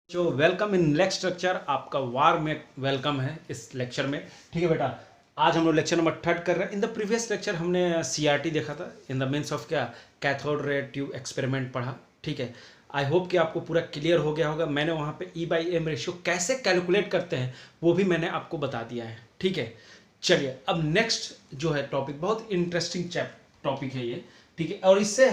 जो welcome in lecture structure, आपका वार में वेलकम है इस लेक्चर में। ठीक है बेटा, आज हम लोग लेक्चर नंबर 3 कर रहे हैं। इन द प्रीवियस लेक्चर हमने सीआरटी देखा था, इन द मीन्स ऑफ क्या कैथोड रे ट्यूब एक्सपेरिमेंट पढ़ा। ठीक है, आई होप कि आपको पूरा क्लियर हो गया होगा। मैंने वहाँ पे E/M रेशियो कैसे कैलकुलेट करते हैं वो भी मैंने आपको बता दिया है। ठीक है, चलिए अब नेक्स्ट जो है टॉपिक बहुत इंटरेस्टिंग टॉपिक है ये। ठीक है, और इससे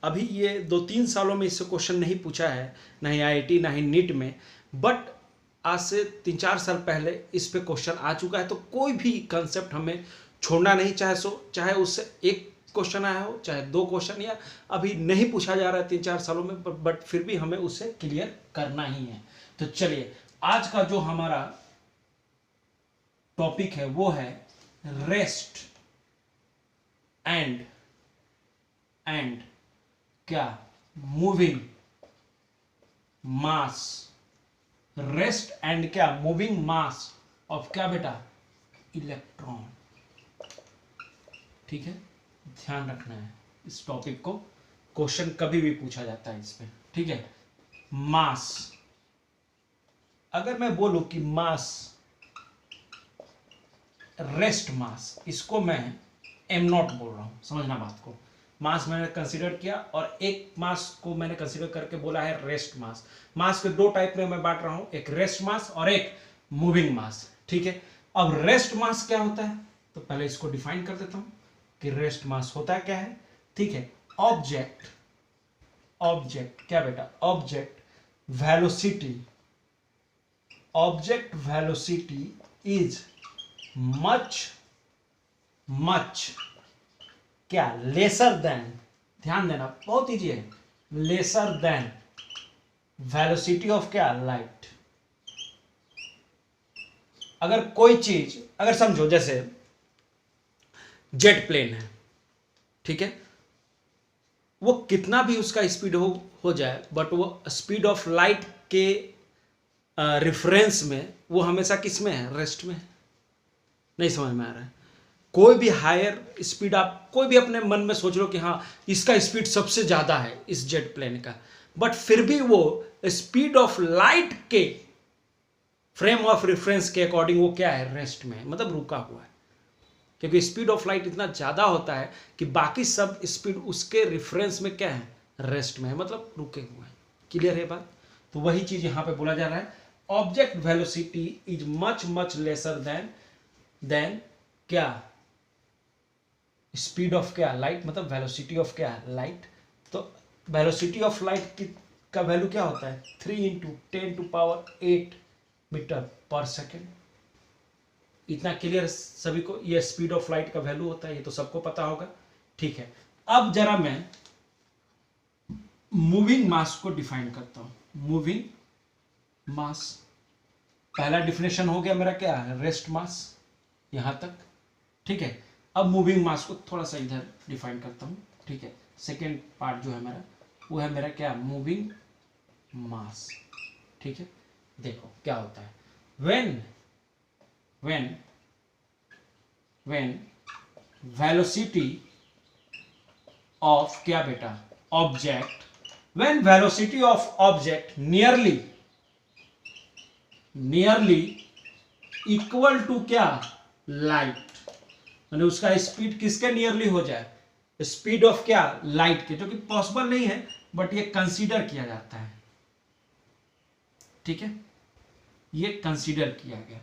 अभी ये 2-3 सालों में इससे क्वेश्चन नहीं पूछा है, ना ही आईआईटी ना ही नीट में, बट आज से 3-4 साल पहले इस पे क्वेश्चन आ चुका है। तो कोई भी कंसेप्ट हमें छोड़ना नहीं, चाहे उससे एक क्वेश्चन आया हो, चाहे 2 क्वेश्चन, या अभी नहीं पूछा जा रहा है 3-4 सालों में, बट फिर भी हमें उससे क्लियर करना ही है। तो चलिए आज का जो हमारा टॉपिक है वो है रेस्ट एंड क्या मूविंग मास। रेस्ट एंड क्या मूविंग मास ऑफ क्या बेटा इलेक्ट्रॉन। ठीक है, ध्यान रखना है इस टॉपिक को, क्वेश्चन कभी भी पूछा जाता है इस पे। ठीक है, मास, अगर मैं बोलूं कि मास रेस्ट मास, इसको मैं m0 बोल रहा हूं, समझना बात को। मास मैंने कंसीडर किया और एक मास को मैंने कंसीडर करके बोला है रेस्ट मास। मास के 2 टाइप में मैं बांट रहा हूं, एक रेस्ट मास और एक मूविंग मास। ठीक है, अब रेस्ट मास क्या होता है तो पहले इसको डिफाइन कर देता हूं कि रेस्ट मास होता है क्या है। ठीक है, ऑब्जेक्ट क्या बेटा, ऑब्जेक्ट वेलोसिटी इज मच क्या लेसर देन, ध्यान देना बहुत इजी है, लेसर देन वेलोसिटी ऑफ क्या लाइट। अगर कोई चीज, अगर समझो जैसे जेट प्लेन है, ठीक है, वो कितना भी उसका स्पीड हो जाए, बट वो स्पीड ऑफ लाइट के रेफरेंस में वो हमेशा किस में है, रेस्ट में है। नहीं समझ में आ रहा है? कोई भी हायर स्पीड आप कोई भी अपने मन में सोच लो कि हाँ इसका स्पीड सबसे ज्यादा है इस जेट प्लेन का, बट फिर भी वो स्पीड ऑफ लाइट के फ्रेम ऑफ रेफरेंस के अकॉर्डिंग वो क्या है, रेस्ट में है, मतलब रुका हुआ है। क्योंकि स्पीड ऑफ लाइट इतना ज्यादा होता है कि बाकी सब स्पीड उसके रेफरेंस में क्या है, रेस्ट में है, मतलब रुके हुए हैं। क्लियर है बात? तो वही चीज यहां पे बोला जा रहा है, object velocity is much lesser than क्या स्पीड ऑफ क्या लाइट, मतलब वेलोसिटी ऑफ क्या लाइट। तो वेलोसिटी ऑफ लाइट का वैल्यू क्या होता है, 3 × 10⁸ मीटर पर सेकेंड। इतना क्लियर सभी को, ये स्पीड ऑफ लाइट का वैल्यू होता है, ये तो सबको पता होगा। ठीक है, अब जरा मैं मूविंग मास को डिफाइन करता हूं। मूविंग मास, पहला डिफिनेशन हो गया मेरा क्या है, रेस्ट मास, यहां तक। ठीक है, अब मूविंग मास को थोड़ा सा इधर डिफाइन करता हूं। ठीक है, सेकेंड पार्ट जो है मेरा वो है मेरा क्या, मूविंग मास। ठीक है, देखो क्या होता है, when velocity of क्या बेटा object, when velocity of object nearly equal to क्या लाइट, यानी उसका स्पीड किसके नियरली हो जाए, स्पीड ऑफ क्या लाइट के, जो कि पॉसिबल नहीं है बट ये कंसीडर किया जाता है। ठीक है, ये कंसीडर किया गया,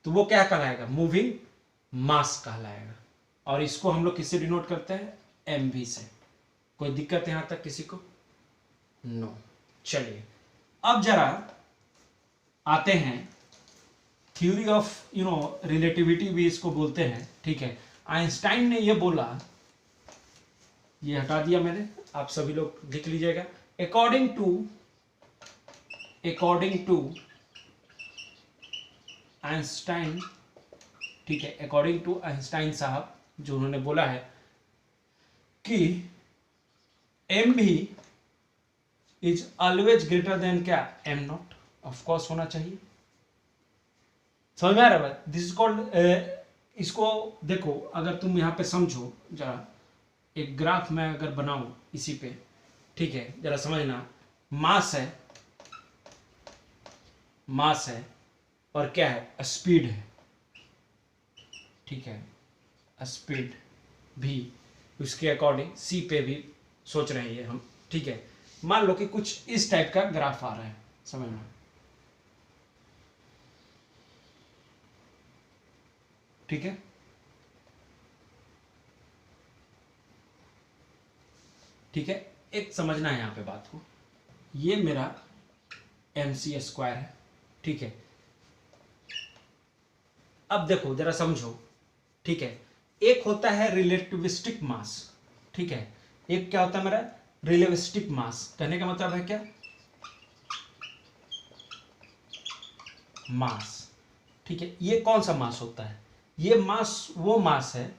तो वो क्या कहलाएगा, मूविंग मास कहलाएगा। और इसको हम लोग किससे डिनोट करते हैं, mv से। कोई दिक्कत यहां तक किसी को? नो। चलिए अब जरा आते हैं थ्योरी ऑफ रिलेटिविटी भी इसको बोलते हैं। ठीक है, आइंस्टाइन ने ये बोला, ये हटा दिया मैंने, आप सभी लोग लिख लीजिएगा, अकॉर्डिंग टू आइंस्टाइन। ठीक है, अकॉर्डिंग टू आइंस्टाइन साहब, जो उन्होंने बोला है कि mv is always greater than क्या, m0। ऑफ कोर्स होना चाहिए। समझ में आ रहा है? दिस इज कॉल्ड, इसको देखो, अगर तुम यहां पे समझो जरा, एक ग्राफ मैं अगर बनाऊं इसी पे, ठीक है, जरा समझना, मास है, मास है, और क्या है, स्पीड है, ठीक है, स्पीड भी उसके अकॉर्डिंग सी पे भी सोच रहे हैं हम, ठीक है। मान लो कि कुछ इस टाइप का ग्राफ आ रहा है, समझ में, ठीक है। ठीक है, एक समझना है यहाँ पे बात को, ये मेरा mc² है, ठीक है। अब देखो जरा समझो, ठीक है, एक होता है रिलेटिविस्टिक मास, ठीक है, एक क्या होता है मेरा रिलेटिविस्टिक मास, कहने का मतलब है क्या, मास, ठीक है। ये कौन सा मास होता है, ये मास वो मास है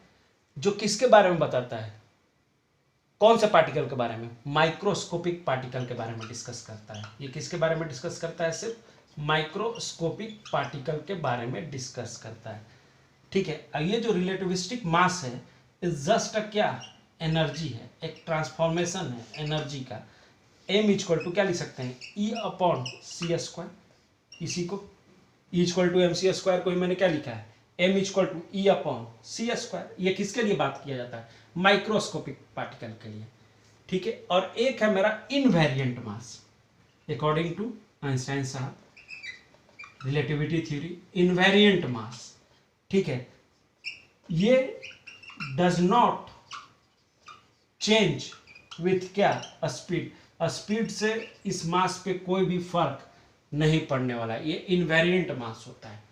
जो किसके बारे में बताता है, कौन से पार्टिकल के बारे में, माइक्रोस्कोपिक पार्टिकल के बारे में डिस्कस करता है। ये किसके बारे में डिस्कस करता है, सिर्फ माइक्रोस्कोपिक पार्टिकल के बारे में डिस्कस करता है, ठीक है। ये जो रिलेटिविस्टिक मास है इज जस्ट क्या, एनर्जी है, एक ट्रांसफॉर्मेशन है एनर्जी का। m इक्वल टू क्या लिख सकते हैं, E/c², इसी को E=mc² को ही मैंने क्या लिखा है, m इक्वल टू E/c²। ये किसके लिए बात किया जाता है, माइक्रोस्कोपिक पार्टिकल के लिए, ठीक है। और एक है मेरा invariant mass, according to Einstein साहब, रिलेटिविटी थ्योरी, इनवेरिएंट मास, ठीक है। ये डज नॉट चेंज विथ क्या, स्पीड, स्पीड से इस मास पे कोई भी फर्क नहीं पड़ने वाला, ये इनवेरिएंट मास होता है,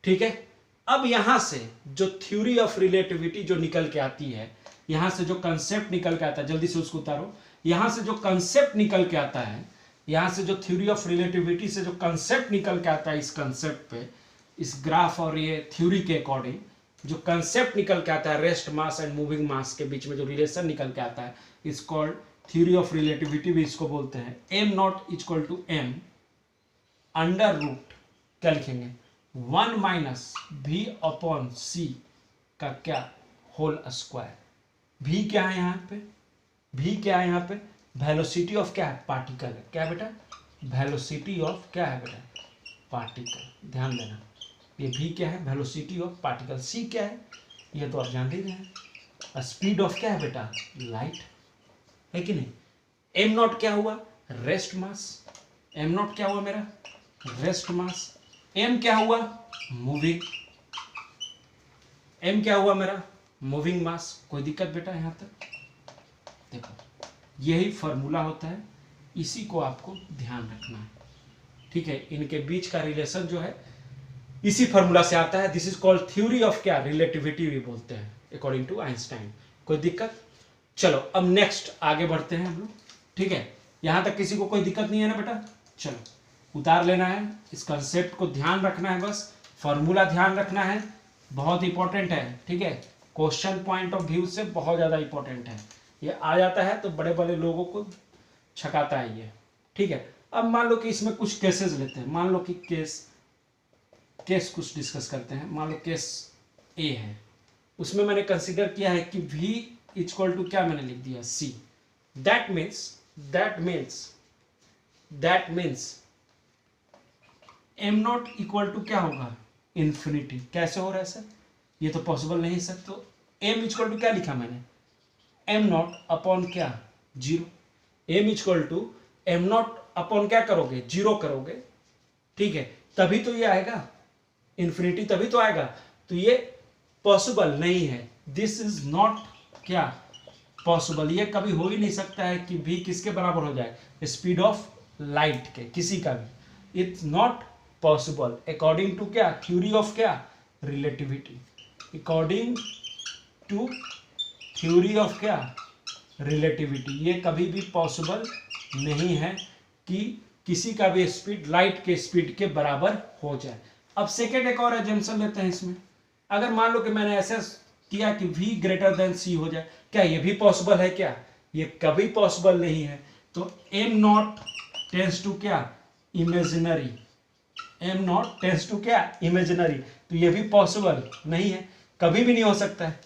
ठीक है। अब यहां से जो थ्योरी ऑफ रिलेटिविटी जो निकल के आती है, यहां से जो कंसेप्ट निकल के आता है, जल्दी से उसको उतारो, यहां से जो कंसेप्ट निकल के आता है, यहां से जो थ्योरी ऑफ रिलेटिविटी से जो कंसेप्ट निकल के आता है, इस कंसेप्ट पे, इस ग्राफ और ये थ्योरी के अकॉर्डिंग जो कंसेप्ट निकल के आता है, रेस्ट मास एंड मूविंग मास के बीच में जो रिलेशन निकल के आता है, is called theory of relativity भी इसको बोलते हैं। m0 = m अंडर रूट क्या लिखेंगे, 1 - v/c का क्या, होल स्क्वायर। v क्या है यहाँ पे, v क्या है यहाँ पे, वेलोसिटी ऑफ क्या है, पार्टिकल है, क्या है बेटा, वेलोसिटी ऑफ क्या है बेटा, पार्टिकल, ध्यान देना, ये v क्या है, वेलोसिटी ऑफ पार्टिकल, c क्या है, ये तो आप जानते ही हैं, स्पीड ऑफ क्या है बेटा, लाइट, है कि नहीं। m0 क्या हुआ, रेस्ट मास, m0 क्या हुआ मेरा, रेस्ट मास, m क्या हुआ, मूविंग, m क्या हुआ मेरा, मूविंग मास। कोई दिक्कत बेटा यहां तक, देखो यही फॉर्मूला होता है, इसी को आपको ध्यान रखना है, ठीक है। इनके बीच का रिलेशन जो है इसी फॉर्मूला से आता है, this is called theory of क्या, रिलेटिविटी भी बोलते हैं, अकॉर्डिंग टू आइंस्टाइन। कोई दिक्कत, चलो अब नेक्स्ट आगे बढ़ते हैं हम लोग, ठीक है। यहां तक किसी को कोई दिक्कत नहीं है ना बेटा, चलो उतार लेना है, इस कंसेप्ट को ध्यान रखना है, बस फॉर्मूला ध्यान रखना है, बहुत इंपॉर्टेंट है, ठीक है। क्वेश्चन पॉइंट ऑफ व्यू से बहुत ज़्यादा इंपॉर्टेंट है, ये आ जाता है तो बड़े बड़े लोगों को छकाता है ये, ठीक है। अब मान लो कि इसमें कुछ केसेस लेते हैं, मान लो कि केस कुछ डिस्कस करते हैं। मान लो केस ए है, उसमें मैंने कंसीडर किया है कि v = क्या मैंने लिख दिया, c, दैट मीन्स m0 = क्या होगा, इन्फिनिटी। कैसे हो रहा है सर, ये तो पॉसिबल नहीं सर, तो m = क्या लिखा मैंने, m0 क्या, 0, m = m0 क्या करोगे, 0 करोगे, ठीक है, तभी तो ये आएगा इन्फिनिटी, तभी तो आएगा, तो ये पॉसिबल नहीं है, दिस इज नॉट क्या, पॉसिबल, ये कभी हो ही नहीं सकता है कि v किसके बराबर हो जाए, स्पीड ऑफ लाइट के, किसी का भी, it's not possible according to क्या, थ्योरी ऑफ क्या, relativity, according to theory of क्या, रिलेटिविटी, ये कभी भी पॉसिबल नहीं है कि किसी का भी स्पीड लाइट के स्पीड के बराबर हो जाए। अब सेकेंड एक और एजम्पशन लेते हैं इसमें, अगर मान लो कि मैंने ऐसा किया कि v > c हो जाए, क्या ये भी पॉसिबल है, क्या ये कभी पॉसिबल नहीं है, तो m0 टेंड्स टू क्या, इमेजिनरी, m0 टेंड्स टू क्या, इमेजिनरी, तो ये भी पॉसिबल नहीं है, कभी भी नहीं हो सकता है,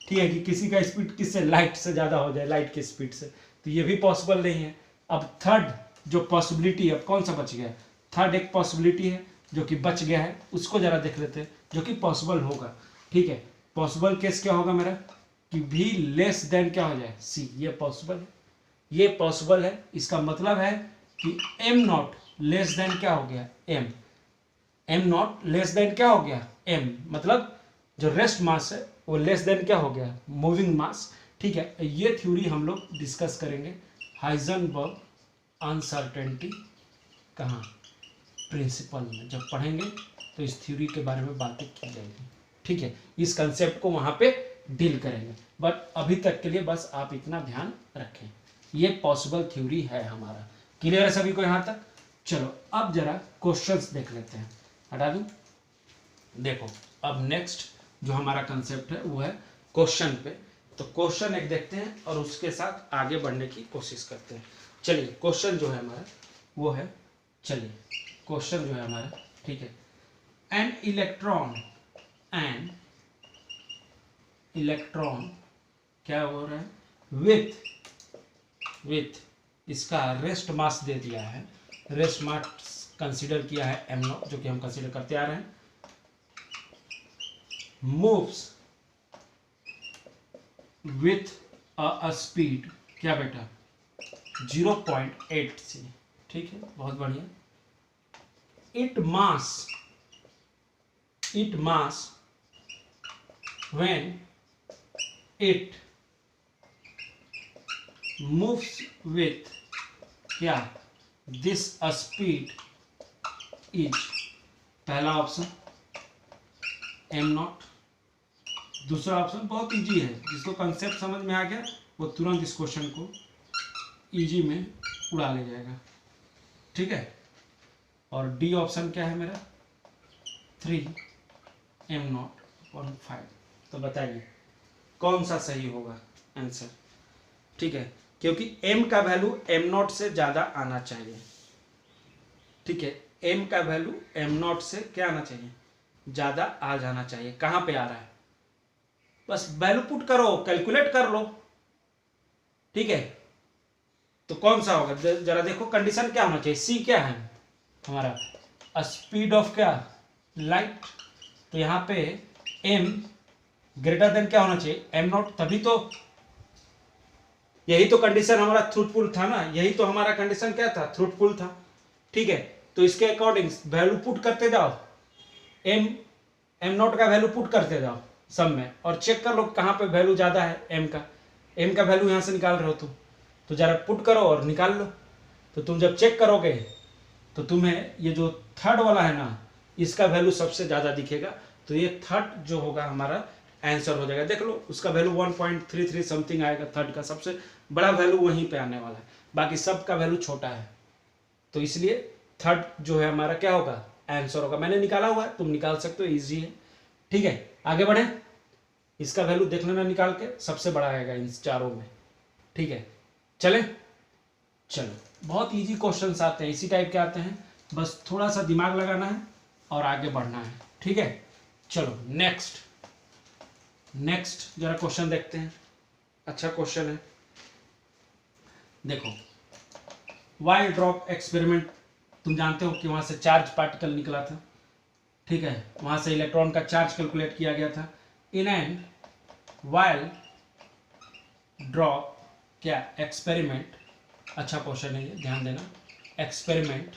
ठीक है, कि किसी का स्पीड किससे, लाइट से ज़्यादा हो जाए, लाइट की स्पीड से, तो ये भी पॉसिबल नहीं है। अब थर्ड जो पॉसिबिलिटी, अब कौन सा बच गया, थर्ड एक पॉसिबिलिटी है जो कि बच गया है, उसको जरा देख लेते हैं जो कि पॉसिबल होगा। ठीक है, पॉसिबल केस क्या होगा मेरा कि भी लेस देन क्या हो जाए सी, ये पॉसिबल है, ये पॉसिबल है। इसका मतलब है कि एम नॉट लेस देन क्या हो गया m, m not less than क्या हो गया एम, मतलब जो रेस्ट मास है वो लेस देन क्या हो गया मूविंग मास। ठीक है, ये थ्योरी हम लोग डिस्कस करेंगे हाइजेनबर्ग अनसर्टेनिटी कहाँ, प्रिंसिपल में जब पढ़ेंगे तो इस थ्योरी के बारे में बातें की जाएगी। ठीक है, इस कंसेप्ट को वहाँ पे डील करेंगे, बट अभी तक के लिए बस आप इतना ध्यान रखें, ये पॉसिबल थ्योरी है हमारा। क्लियर है सभी को यहाँ तक? चलो अब जरा क्वेश्चंस देख लेते हैं, हटा दूँ। देखो अब नेक्स्ट जो हमारा कंसेप्ट है वो है क्वेश्चन पे, तो क्वेश्चन एक देखते हैं और उसके साथ आगे बढ़ने की कोशिश करते हैं। चलिए क्वेश्चन जो है हमारा वो है, चलिए क्वेश्चन जो है हमारा, ठीक है, एन इलेक्ट्रॉन क्या हो रहा है विथ इसका रेस्ट मास दे दिया है, रेस्ट मास कंसीडर किया है एम नॉट, जो कि हम कंसीडर करते आ रहे हैं, मूव्स विथ अ स्पीड क्या बेटा 0.8 सी। ठीक है, बहुत बढ़िया। It mass when it moves with क्या this speed is, पहला ऑप्शन एम नॉट, दूसरा ऑप्शन बहुत इजी है, जिसको कंसेप्ट समझ में आ गया वो तुरंत इस क्वेश्चन को इजी में उड़ा ले जाएगा। ठीक है, और डी ऑप्शन क्या है मेरा 3m0/5। तो बताइए कौन सा सही होगा आंसर। ठीक है, क्योंकि m का वैल्यू m0 से ज़्यादा आना चाहिए। ठीक है, m का वैल्यू m0 से क्या आना चाहिए, ज़्यादा आ जाना चाहिए। कहाँ पे आ रहा है, बस वैल्यू पुट करो, कैलकुलेट कर लो। ठीक है, तो कौन सा होगा जरा देखो, कंडीशन क्या होना चाहिए, सी क्या है हमारा स्पीड ऑफ क्या लाइट, तो यहाँ पे m ग्रेटर देन क्या होना चाहिए एम नॉट, तभी तो, यही तो कंडीशन हमारा फ्रूटफुल था ना, यही तो हमारा कंडीशन क्या था फ्रूटफुल था। ठीक है, तो इसके अकॉर्डिंग वैल्यू पुट करते जाओ, एम नॉट का वैल्यू पुट करते जाओ सब में, और चेक कर लो कहाँ पे वैल्यू ज़्यादा है एम का वैल्यू यहाँ से निकाल रहे हो तुम, तो ज़रा पुट करो और निकाल लो। तो तुम जब चेक करोगे तो तुम्हें ये जो थर्ड वाला है ना, इसका वैल्यू सबसे ज़्यादा दिखेगा, तो ये थर्ड जो होगा हमारा आंसर हो जाएगा। देख लो उसका वैल्यू 1.33 समथिंग आएगा, थर्ड का सबसे बड़ा वैल्यू वहीं पे आने वाला है, बाकी सब का वैल्यू छोटा है, तो इसलिए थर्ड जो है हमारा क्या होगा आंसर होगा। मैंने निकाला हुआ है, तुम निकाल सकते हो, इजी है। ठीक है, आगे बढ़े, इसका वैल्यू देख लेना निकाल के, सबसे बड़ा आएगा इन चारों में। ठीक है, चले, चलो बहुत इजी क्वेश्चंस आते हैं, इसी टाइप के आते हैं, बस थोड़ा सा दिमाग लगाना है और आगे बढ़ना है। ठीक है, चलो नेक्स्ट जरा क्वेश्चन देखते हैं। अच्छा क्वेश्चन है, देखो वाइल ड्रॉप एक्सपेरिमेंट, तुम जानते हो कि वहां से चार्ज पार्टिकल निकला था। ठीक है, वहां से इलेक्ट्रॉन का चार्ज कैलकुलेट किया गया था। इन एन वाइल ड्रॉप क्या एक्सपेरिमेंट, अच्छा क्वेश्चन है ये, ध्यान देना। Experiment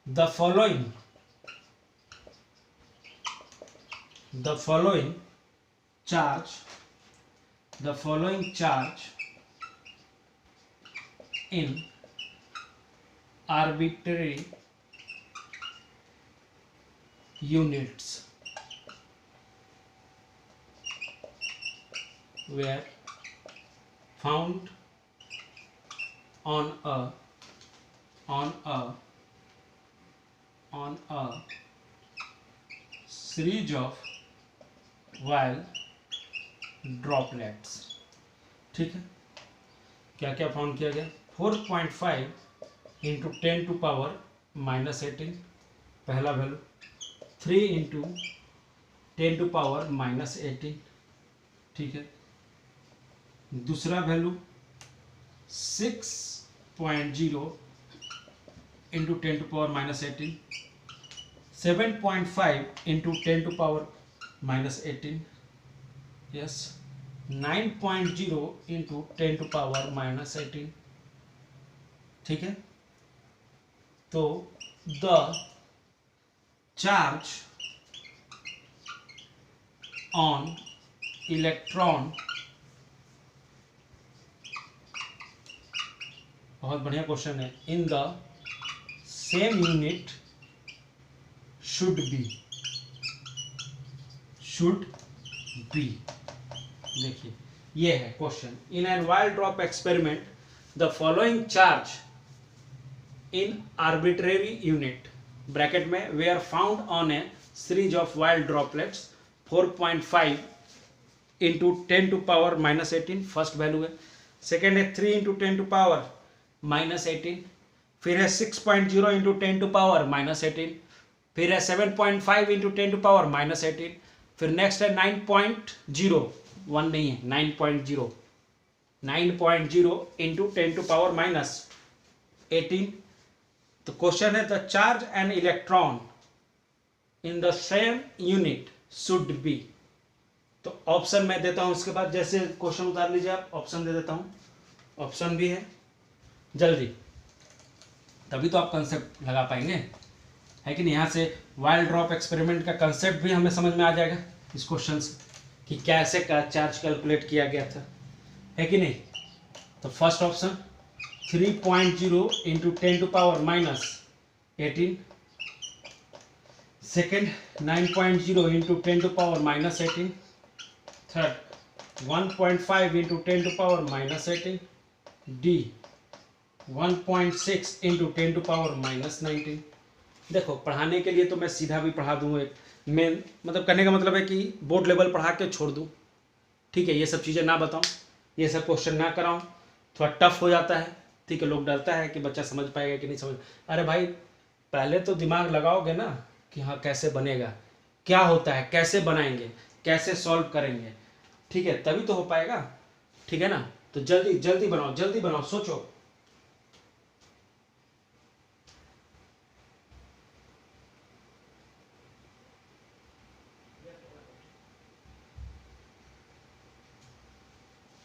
the following charge in arbitrary units were found on a series of while droplets. ठीक है, क्या क्या फाउंड किया गया, 4.5 इंटू 10⁻⁻18 पहला वैल्यू, 3 इंटू 10⁻−18। ठीक है, दूसरा value 6 into 10 to power minus 18, 7.5 into 10 to power minus 18, yes, 9.0 into 10 to power minus 18, ठीक है। तो द चार्ज ऑन इलेक्ट्रॉन, बहुत बढ़िया क्वेश्चन है, in the same unit should be, देखिए ये है question. In an oil drop experiment the following charge in arbitrary unit bracket में were found on a series of oil droplets 4.5 into 10 to power minus 18 first value है, second है 3 into 10 to power minus 18, फिर है 6.0 into 10 to power minus 18, फिर है 7.5 into 10 to power minus 18, फिर next है 9.0, 1 नहीं है 9.0 इंटू 10 टू पावर माइनस 18। तो क्वेश्चन है the charge and electron in the same unit should B. तो ऑप्शन मैं देता हूं इसके बाद, जैसे क्वेश्चन उतार लीजिए आप, ऑप्शन दे देता हूं, ऑप्शन भी है जल्दी, तभी तो आप कंसेप्ट लगा पाएंगे, है कि नहीं। यहाँ से वाइल्ड ड्रॉप एक्सपेरिमेंट का कंसेप्ट भी हमें समझ में आ जाएगा इस क्वेश्चन से कि कैसे का चार्ज कैलकुलेट किया गया था, है कि नहीं। तो first option 3.0 into 10 to power minus 18, second 9.0 into 10 to power minus 18, third 1.5 into 10 to power minus 18, D 1.6 into 10 to power minus 19। देखो पढ़ाने के लिए तो मैं सीधा भी पढ़ा दूँ, एक मेन मतलब करने का मतलब है कि बोर्ड लेवल पढ़ा के छोड़ दूँ, ठीक है, ये सब चीज़ें ना बताऊँ, ये सब क्वेश्चन ना कराऊँ, थोड़ा टफ हो जाता है, ठीक है। लोग डरता है कि बच्चा समझ पाएगा कि नहीं समझ, अरे भाई पहले तो दिमाग लगाओगे ना कि हाँ कैसे बनेगा, क्या होता है, कैसे बनाएंगे, कैसे सॉल्व करेंगे, ठीक है, तभी तो हो पाएगा, ठीक है ना। तो जल्दी जल्दी बनाओ, जल्दी बनाओ, सोचो।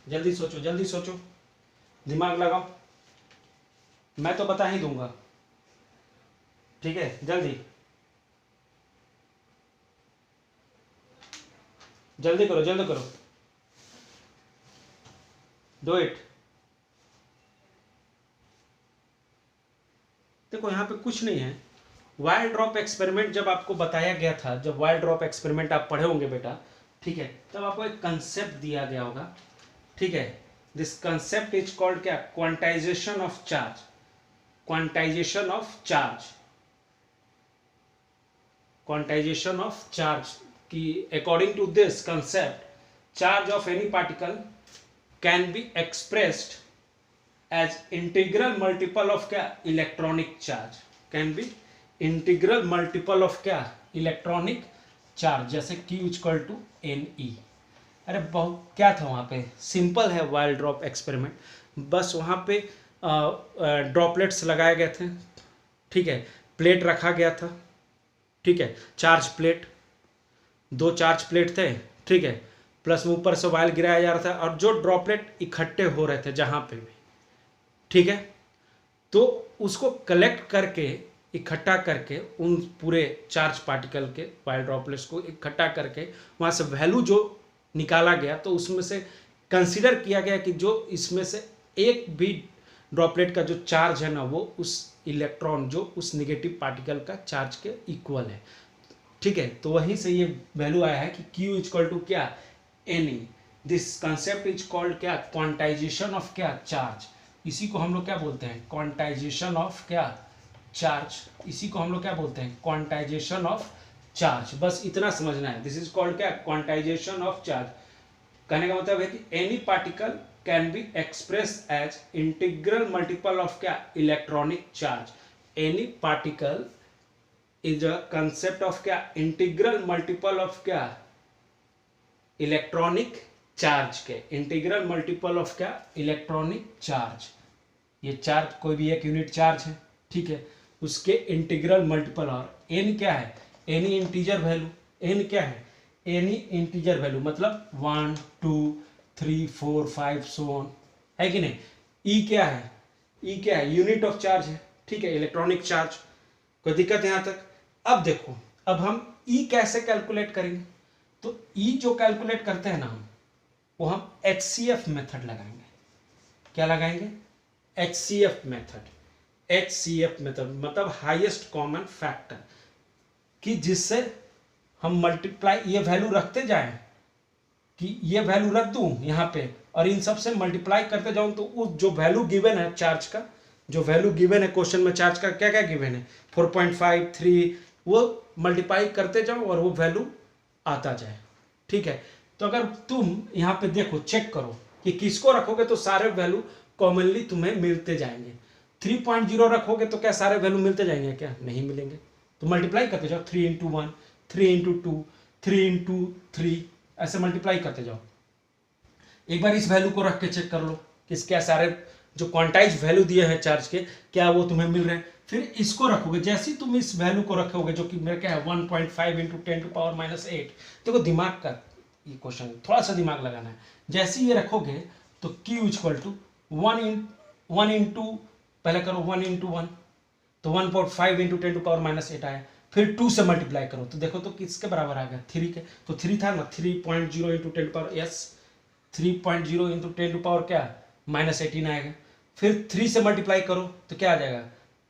जल्दी सोचो, जल्दी सोचो, दिमाग लगाओ, मैं तो बता ही दूंगा, ठीक है, जल्दी जल्दी करो, जल्दी करो, डू इट। देखो यहाँ पे कुछ नहीं है, वाइल्ड ड्रॉप एक्सपेरिमेंट जब आपको बताया गया था, जब वाइल्ड ड्रॉप एक्सपेरिमेंट आप पढ़े होंगे बेटा, ठीक है, तब आपको एक कंसेप्ट दिया गया होगा, ठीक है। दिस कंसेप्ट इज कॉल्ड क्या, quantization of charge, quantization of charge, quantization of charge की according to this concept charge of any particle can be expressed as integral multiple of क्या, electronic charge, can be integral multiple of क्या, electronic charge, जैसे Q equal to NE। अरे बहुत क्या था वहाँ पे, सिंपल है वाइल्ड ड्रॉप एक्सपेरिमेंट, बस वहाँ पे ड्रॉपलेट्स लगाए गए थे, ठीक है, प्लेट रखा गया था, ठीक है, चार्ज प्लेट, 2 चार्ज प्लेट थे, ठीक है, प्लस में ऊपर से वाइल गिराया जा रहा था, और जो ड्रॉपलेट इकट्ठे हो रहे थे जहाँ पे भी, ठीक है, तो उसको कलेक्ट करके, इकट्ठा करके, उन पूरे चार्ज पार्टिकल के वाइल्ड ड्रॉपलेट्स को इकट्ठा करके वहाँ से वैल्यू जो निकाला गया, तो उसमें से कंसीडर किया गया कि जो इसमें से एक भी ड्रॉपलेट का जो चार्ज है ना, वो उस इलेक्ट्रॉन, जो उस नेगेटिव पार्टिकल का चार्ज के इक्वल है, ठीक है। तो वहीं से ये वैल्यू आया है कि Q इक्वल टू क्या, NE। This concept is called क्या, क्वांटाइजेशन ऑफ क्या, चार्ज। इसी को हम लोग क्या बोलते हैं, क्वांटाइजेशन ऑफ क्या, चार्ज। इसी को हम लोग क्या बोलते हैं, क्वांटाइजेशन ऑफ चार्ज। बस इतना समझना है, दिस इज कॉल्ड क्या, क्वांटाइजेशन ऑफ चार्ज। कहने का मतलब है कि any particle can be express as integral multiple of क्या, electronic charge. Any particle is a concept of क्या, इंटीग्रल मल्टीपल ऑफ क्या, इलेक्ट्रॉनिक चार्ज के, इंटीग्रल मल्टीपल ऑफ क्या, इलेक्ट्रॉनिक चार्ज, ये चार्ज कोई भी एक यूनिट चार्ज है, ठीक है, उसके इंटीग्रल मल्टीपल, और एन क्या है, एनी इंटीजर वैल्यू, एन क्या है, एनी इंटीजर वैल्यू, मतलब 1 2 3 4 5 सो ऑन, है कि नहीं। ई क्या है, ई क्या है, यूनिट ऑफ चार्ज है, ठीक है, इलेक्ट्रॉनिक चार्ज। कोई दिक्कत है यहाँ तक। अब देखो, अब हम ई कैसे कैलकुलेट करेंगे, तो ई जो कैलकुलेट करते हैं ना हम, वो हम HCF मेथड लगाएंगे। क्या लगाएंगे, HCF मेथड। HCF मेथड मतलब हाईएस्ट कॉमन फैक्टर, कि जिससे हम मल्टीप्लाई, ये वैल्यू रखते जाएं, कि ये वैल्यू रख दूं यहाँ पे और इन सब से मल्टीप्लाई करते जाऊं, तो उस जो वैल्यू गिवन है चार्ज का, जो वैल्यू गिवन है क्वेश्चन में चार्ज का क्या क्या गिवन है, 4.5 3, वो मल्टीप्लाई करते जाओ और वो वैल्यू आता जाए, ठीक है। तो अगर तुम यहाँ पे देखो, चेक करो कि किसको रखोगे तो सारे वैल्यू कॉमनली तुम्हें मिलते जाएंगे। 3.0 रखोगे तो क्या सारे वैल्यू मिलते जाएंगे, क्या नहीं मिलेंगे। तो मल्टीप्लाई करते जाओ, 3 इंटू 1, 3 इंटू 2, 3 इंटू 3, ऐसे मल्टीप्लाई करते जाओ। एक बार इस वैल्यू को रख के चेक कर लो कि क्या सारे जो क्वांटाइज वैल्यू दिए हैं चार्ज के, क्या वो तुम्हें मिल रहे हैं। फिर इसको रखोगे, जैसे ही तुम इस वैल्यू को रखोगे, जो कि मेरा क्या है 1.5 इंटू 10⁻⁻8। देखो दिमाग का ये क्वेश्चन, थोड़ा सा दिमाग लगाना है। जैसे ही ये रखोगे तो Q इक्वल टू 1 इंटू, पहले करो 1 इंटू 1, तो 1.5 इंटू 10⁻⁸ आया। फिर 2 से मल्टीप्लाई करो तो देखो तो किसके बराबर आ गया, 3 के। तो 3 था ना, 3.0 इंटू 3.0 इंटू 10 क्या -18 आएगा। फिर 3 से मल्टीप्लाई करो तो क्या आ जाएगा,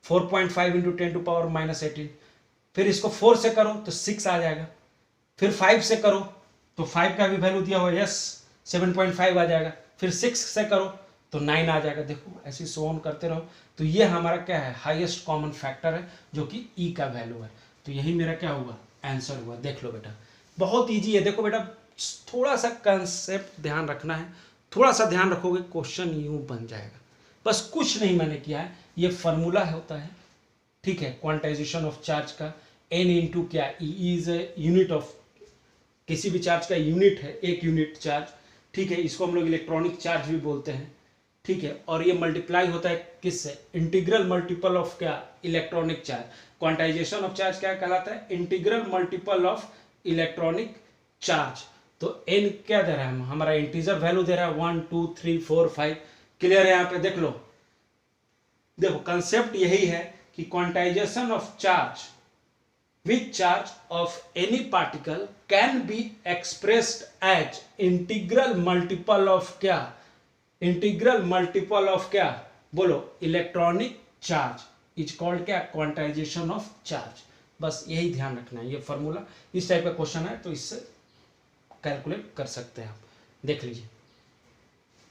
4.5 इंटू 10⁻18। फिर इसको 4 से करो तो 6 आ जाएगा। फिर 5 से करो तो 5 का भी वैल्यू दिया हुआ है, 7.5 आ जाएगा। फिर 6 से करो तो 9 आ जाएगा। देखो ऐसे सो ऑन करते रहो। तो ये हमारा क्या है, हाईएस्ट कॉमन फैक्टर है, जो कि ई का वैल्यू है। तो यही मेरा क्या हुआ, आंसर हुआ। देख लो बेटा, बहुत ईजी है। देखो बेटा, थोड़ा सा कंसेप्ट ध्यान रखना है, थोड़ा सा ध्यान रखोगे क्वेश्चन यूं बन जाएगा। बस कुछ नहीं मैंने किया है, ये फॉर्मूला होता है, ठीक है, क्वांटाइजेशन ऑफ चार्ज का। एन इंटू क्या, E is a unit of, किसी भी चार्ज का यूनिट है, एक यूनिट चार्ज, ठीक है। इसको हम लोग इलेक्ट्रॉनिक चार्ज भी बोलते हैं, ठीक है। और ये मल्टीप्लाई होता है किससे, इंटीग्रल मल्टीपल ऑफ क्या, electronic charge. Quantization of charge क्या कहलाता है, integral multiple of electronic charge. तो एन क्या दे रहा है, हमारा इंटीजर वैल्यू दे रहा है 1 2 3 4 5। क्लियर है, यहाँ पे देख लो। देखो कंसेप्ट यही है कि quantization of charge with charge of any particle can be expressed as integral multiple of क्या, इंटीग्रल मल्टीपल ऑफ क्या, बोलो, इलेक्ट्रॉनिक चार्ज इज कॉल्ड क्या, क्वांटाइजेशन ऑफ चार्ज। बस यही ध्यान रखना है, ये फॉर्मूला। इस टाइप का क्वेश्चन है तो इससे कैलकुलेट कर सकते हैं आप, देख लीजिए।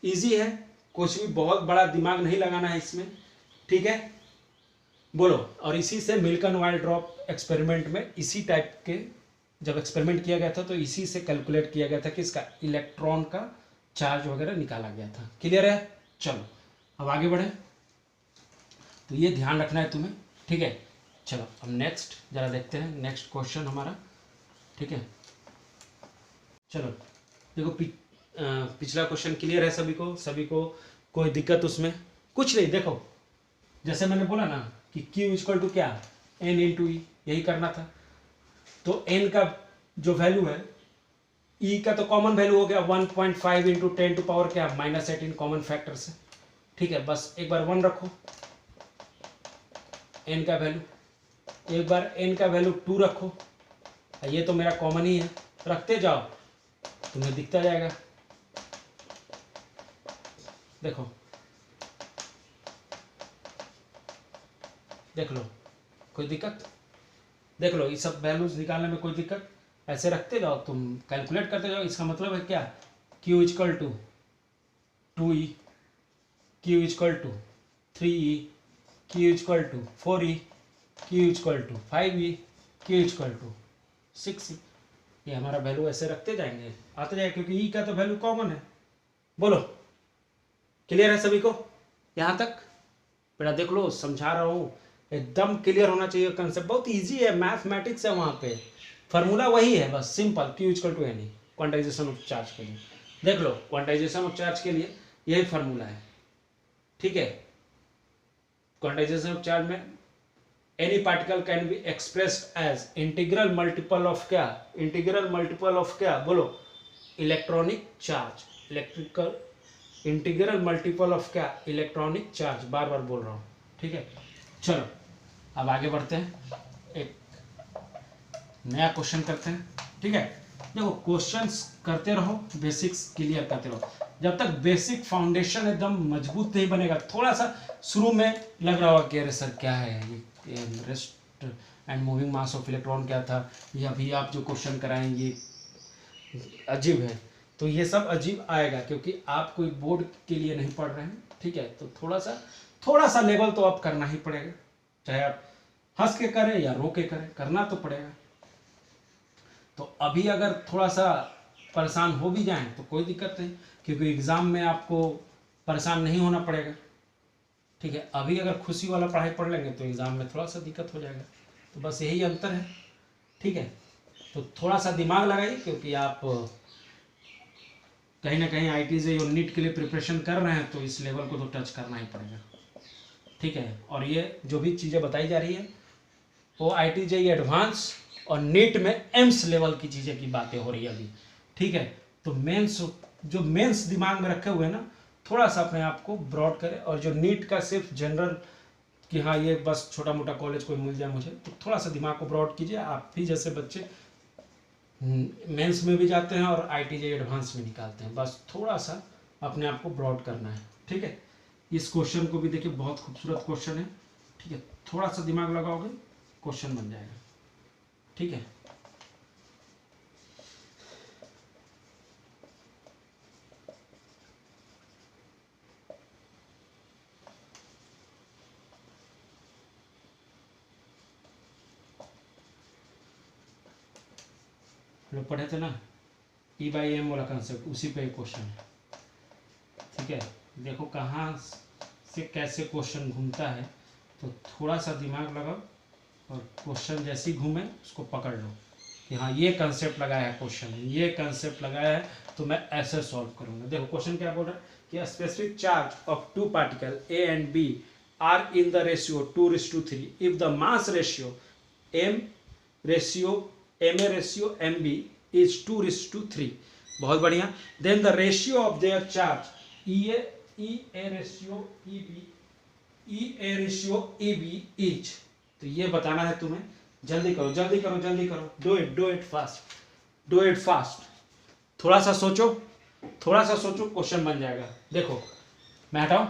इजी है, कुछ भी बहुत बड़ा दिमाग नहीं लगाना है इसमें, ठीक है। बोलो, और इसी से मिल्कन वाइल ड्रॉप एक्सपेरिमेंट में इसी टाइप के जब एक्सपेरिमेंट किया गया था तो इसी से कैलकुलेट किया गया था कि इसका इलेक्ट्रॉन का चार्ज वगैरह निकाला गया था। क्लियर है, चलो अब आगे बढ़े। तो ये ध्यान रखना है तुम्हें, ठीक है। चलो अब नेक्स्ट जरा देखते हैं, नेक्स्ट क्वेश्चन हमारा, ठीक है। चलो देखो, पिछला क्वेश्चन क्लियर है सभी को, सभी को कोई दिक्कत उसमें कुछ नहीं। देखो जैसे मैंने बोला ना कि Q इक्वल टू क्या, N इंटू ई, यही करना था। तो N का जो वैल्यू है, E का तो कॉमन वैल्यू हो गया 1.5 इंटू 10⁻ क्या -18 कॉमन फैक्टर से, ठीक है। बस एक बार 1 रखो N का वैल्यू, एक बार N का वैल्यू 2 रखो, ये तो मेरा कॉमन ही है, रखते जाओ तुम्हें दिखता जाएगा। देखो देख लो, कोई दिक्कत, देख लो ये सब वैल्यूज निकालने में कोई दिक्कत, ऐसे रखते जाओ, तुम कैलकुलेट करते जाओ। इसका मतलब है क्या, Q equal to 2E, Q equal to 3E, Q equal to 4E, Q equal to 5E, Q equal to 6E। ये हमारा वैल्यू ऐसे रखते जाएंगे, आते जाएगा, क्योंकि E का तो वैल्यू कॉमन है। बोलो क्लियर है सभी को यहाँ तक? बेटा देख लो, समझा रहा हूँ, एकदम क्लियर होना चाहिए कंसेप्ट। बहुत इजी है, मैथमेटिक्स है, वहाँ पे फार्मूला वही है, बस simple, Q equal to N, quantisation of charge के लिए। देख लो क्वांटाइजेशन ऑफ चार्ज के लिए यही फार्मूला है, ठीक है। क्वांटाइजेशन ऑफ चार्ज में any particle can be expressed as integral multiple of क्या, इंटीग्रल मल्टीपल ऑफ क्या बोलो, electronic charge, electrical integral multiple of क्या, इलेक्ट्रॉनिक चार्ज, बार बार बोल रहा हूँ, ठीक है। चलो अब आगे बढ़ते हैं, एक नया क्वेश्चन करते हैं, ठीक है। देखो क्वेश्चंस करते रहो, बेसिक्स क्लियर करते रहो, जब तक बेसिक फाउंडेशन एकदम मजबूत नहीं बनेगा। थोड़ा सा शुरू में लग रहा होगा कि अरे सर क्या है ये rest and moving mass of electron क्या था, ये अभी आप जो क्वेश्चन कराएंगे अजीब है, तो ये सब अजीब आएगा क्योंकि आप कोई बोर्ड के लिए नहीं पढ़ रहे हैं, ठीक है। तो थोड़ा सा लेवल तो आप करना ही पड़ेगा, चाहे आप हंस के करें या रो के करें, करना तो पड़ेगा। तो अभी अगर थोड़ा सा परेशान हो भी जाएं तो कोई दिक्कत नहीं, क्योंकि एग्ज़ाम में आपको परेशान नहीं होना पड़ेगा, ठीक है। अभी अगर खुशी वाला पढ़ाई पढ़ लेंगे तो एग्ज़ाम में थोड़ा सा दिक्कत हो जाएगा, तो बस यही अंतर है, ठीक है। तो थोड़ा सा दिमाग लगाइए, क्योंकि आप कहीं ना कहीं आईटी से और नीट के लिए प्रिपरेशन कर रहे हैं, तो इस लेवल को तो टच करना ही पड़ेगा, ठीक है। और ये जो भी चीज़ें बताई जा रही है वो आईटी जेईई एडवांस और नीट में एम्स लेवल की चीज़ें की बातें हो रही है अभी, ठीक है। तो मेंस जो मेंस दिमाग में रखे हुए हैं ना, थोड़ा सा अपने आप को ब्रॉड करें, और जो नीट का सिर्फ जनरल कि हाँ ये बस छोटा मोटा कॉलेज कोई मिल जाए मुझे, तो थोड़ा सा दिमाग को ब्रॉड कीजिए। आप भी जैसे बच्चे मेंस में भी जाते हैं और आईटी जेईई एडवांस में निकालते हैं, बस थोड़ा सा अपने आप को ब्रॉड करना है, ठीक है। इस क्वेश्चन को भी देखिए, बहुत खूबसूरत क्वेश्चन है, ठीक है। थोड़ा सा दिमाग लगाओगे क्वेश्चन बन जाएगा, ठीक है। लोग पढ़े थे ना E/m वाला कंसेप्ट, उसी पे क्वेश्चन है, ठीक है। देखो कहाँ से कैसे क्वेश्चन घूमता है, तो थोड़ा सा दिमाग लगाओ और क्वेश्चन जैसे ही घूमे उसको पकड़ लो कि हाँ ये कंसेप्ट लगाया है क्वेश्चन, ये कंसेप्ट लगाया है तो मैं ऐसे सॉल्व करूँगा। देखो क्वेश्चन क्या बोल रहा है कि specific charge of two particle A and B are in the ratio 2:3 if the mass ratio Ma ratio Mb is 2:3। बहुत बढ़िया। Then the ratio of their charge EA ratio EB is, तो ये बताना है तुम्हें, जल्दी करो जल्दी करो जल्दी करो, डू इट फास्ट, थोड़ा सा सोचो क्वेश्चन बन जाएगा। देखो मैं हटाऊं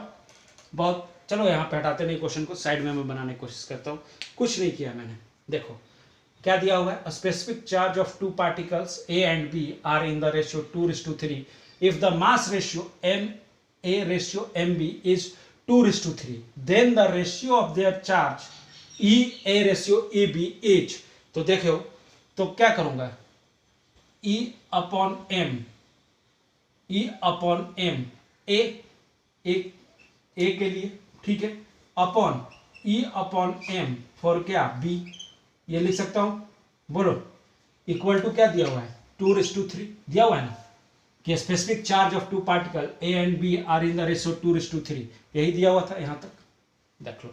बहुत, चलो यहाँ पे हटाते नहीं, क्वेश्चन को साइड में मैं बनाने की कोशिश करता हूँ, कुछ नहीं किया मैंने। देखो क्या दिया हुआ है, specific charge of two particles A and B are in the ratio 2:3 if the mass ratio Ma ratio Mb is 2:3 then the ratio of their charge EA ratio EB is. तो देखो तो क्या करूंगा, E upon M A के लिए, ठीक है, upon E upon M for क्या B, ये लिख सकता हूं, बोलो इक्वल टू क्या दिया हुआ है 2:3 दिया हुआ है ना, कि specific charge of two particle A and B are in the ratio 2:3, यही दिया हुआ था। यहां तक देख लो,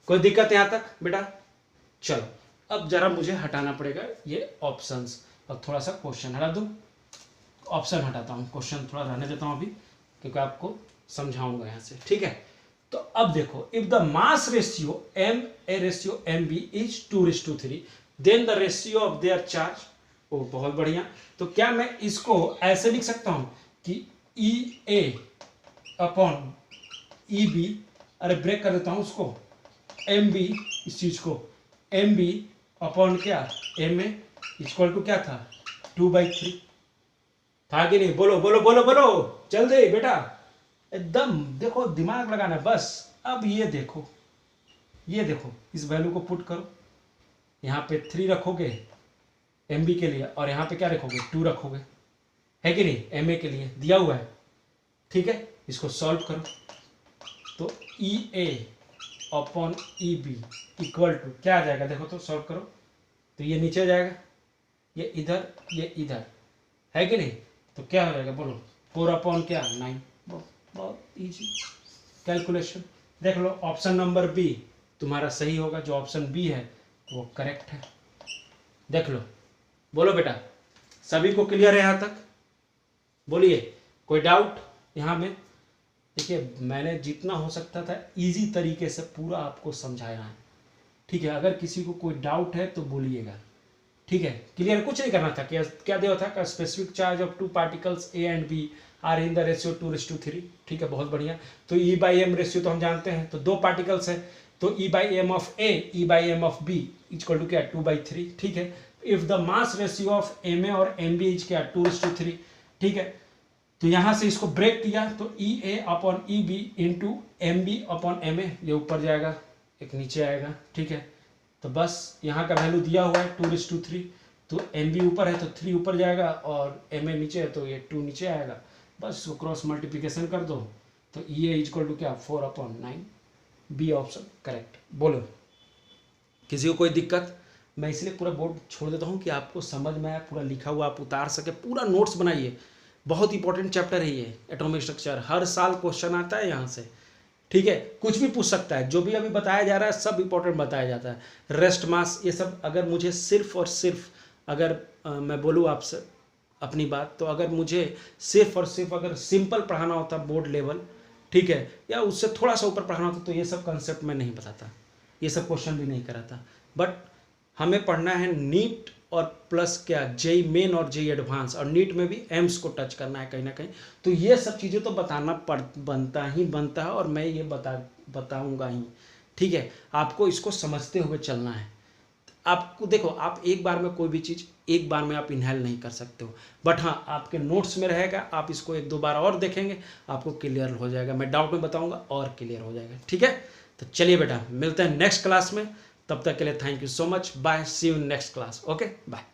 कोई दिक्कत यहां तक बेटा? चलो अब जरा मुझे हटाना पड़ेगा ये ऑप्शंस और थोड़ा सा क्वेश्चन हटा दूं, ऑप्शन हटाता हूं, क्वेश्चन थोड़ा रहने देता हूं अभी, क्योंकि आपको समझाऊंगा यहां से, ठीक है। तो अब देखो if the mass ratio Ma ratio Mb is 2:3 then the ratio of their charge, ओ बहुत बढ़िया। तो क्या मैं इसको ऐसे लिख सकता हूं कि EA अपॉन EB, अरे ब्रेक कर देता हूं उसको, MB, इस चीज को MB अपॉन क्या Ma इक्वल टू क्या था 2/3 था कि नहीं? बोलो बोलो बोलो बोलो जल्दी बेटा, एकदम देखो दिमाग लगाना है बस। अब ये देखो इस वैल्यू को पुट करो, यहाँ पे 3 रखोगे MB के लिए और यहाँ पे क्या रखोगे 2 रखोगे, है कि नहीं, MA के लिए दिया हुआ है, ठीक है। इसको सॉल्व करो तो EA upon EB equal to क्या आ जाएगा, देखो तो सॉल्व करो तो ये नीचे जाएगा, ये इधर है कि नहीं, तो क्या हो जाएगा बोलो 4 अपॉन क्या 9, बहुत इजी कैलकुलेशन, देख लो ऑप्शन नंबर बी तुम्हारा सही होगा, जो ऑप्शन बी है वो करेक्ट है। देख लो, बोलो बेटा, सभी को क्लियर है यहाँ तक? बोलिए, कोई डाउट यहाँ में? देखिए, मैंने जितना हो सकता था इजी तरीके से पूरा आपको समझाया है, ठीक है। अगर किसी को कोई डाउट है तो बोलिएगा, ठीक है। क्लियर, कुछ नहीं करना था। क्या दिया था? Specific charge of two particles A and B are in the ratio 2:3, ठीक है, बहुत बढ़िया। तो ई बाई एम रेशियो तो हम जानते हैं, तो दो पार्टिकल्स है, तो E by M of A E by M of B equal to क्या? 2/3, ठीक है। If the mass ratio of M A और एम बी इज क्या? 2:3, ठीक है। तो यहाँ से इसको ब्रेक किया तो E A upon E B into M B upon M A, ये ऊपर जाएगा, एक नीचे आएगा, ठीक है। तो बस यहाँ का वैल्यू दिया हुआ है 2:3, तो एम बी ऊपर है तो 3 ऊपर जाएगा और एम ए नीचे है तो ये 2 नीचे आएगा। बस इसको क्रॉस मल्टीप्लिकेशन कर दो तो ई ए इक्वल टू क्या? 4/9। B option correct. बोलो, किसी को कोई दिक्कत? मैं इसलिए पूरा बोर्ड छोड़ देता हूँ कि आपको समझ में आए, पूरा लिखा हुआ आप उतार सके, पूरा नोट्स बनाइए। बहुत इंपॉर्टेंट चैप्टर है ये एटॉमिक स्ट्रक्चर, हर साल क्वेश्चन आता है यहाँ से, ठीक है। कुछ भी पूछ सकता है, जो भी अभी बताया जा रहा है सब इंपॉर्टेंट बताया जाता है। रेस्ट मास ये सब, अगर मुझे सिर्फ और सिर्फ अगर मैं बोलूँ आपसे अपनी बात, तो अगर मुझे सिर्फ और सिर्फ अगर सिंपल पढ़ाना होता बोर्ड लेवल, ठीक है, या उससे थोड़ा सा ऊपर पढ़ाना होता, तो ये सब कंसेप्ट मैं नहीं बताता, ये सब क्वेश्चन भी नहीं कराता। बट हमें पढ़ना है नीट और प्लस क्या जेई मेन और जेई एडवांस, और नीट में भी एम्स को टच करना है कहीं ना कहीं। तो ये सब चीज़ें तो बताना बनता है, और मैं ये बताऊंगा ही, ठीक है। आपको इसको समझते हुए चलना है। आपको देखो, आप एक बार में कोई भी चीज़ एक बार में आप इनहेल नहीं कर सकते हो, बट हाँ आपके नोट्स में रहेगा, आप इसको 1-2 बार और देखेंगे, आपको क्लियर हो जाएगा। मैं डाउट में बताऊंगा और क्लियर हो जाएगा, ठीक है। तो चलिए बेटा, मिलते हैं नेक्स्ट क्लास में, तब तक के लिए thank you so much, bye, see you in next class, okay bye.